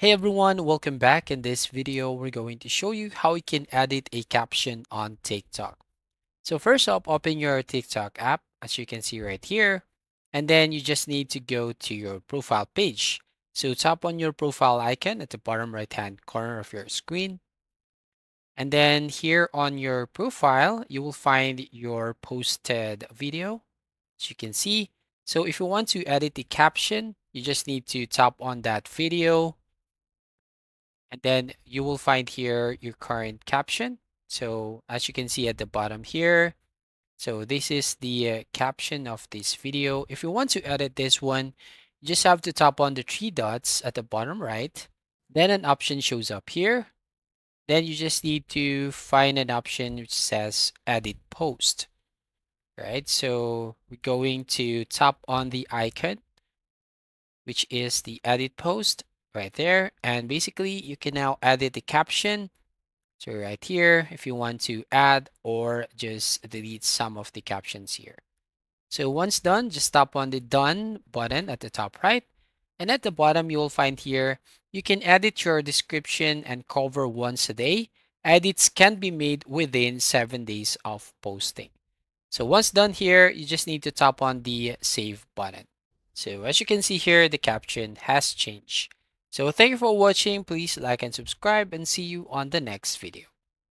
Hey everyone, welcome back. In this video, we're going to show you how you can edit a caption on TikTok. So first up, open your TikTok app, as you can see right here, and then you just need to go to your profile page. So tap on your profile icon at the bottom right-hand corner of your screen. And then here on your profile, you will find your posted video, as you can see. So if you want to edit the caption, you just need to tap on that video, and then you will find here your current caption. So as you can see at the bottom here, so this is the caption of this video. If you want to edit this one, you just have to tap on the three dots at the bottom right. Then an option shows up here. Then you just need to find an option which says edit post, right? So we're going to tap on the icon, which is the edit post right there. And basically you can now edit the caption. So right here, if you want to add or just delete some of the captions here. So once done, just tap on the done button at the top right. And at the bottom, you will find here, you can edit your description and cover once a day. Edits can be made within 7 days of posting. So once done here, you just need to tap on the save button. So as you can see here, the caption has changed. So thank you for watching. Please like and subscribe and see you on the next video.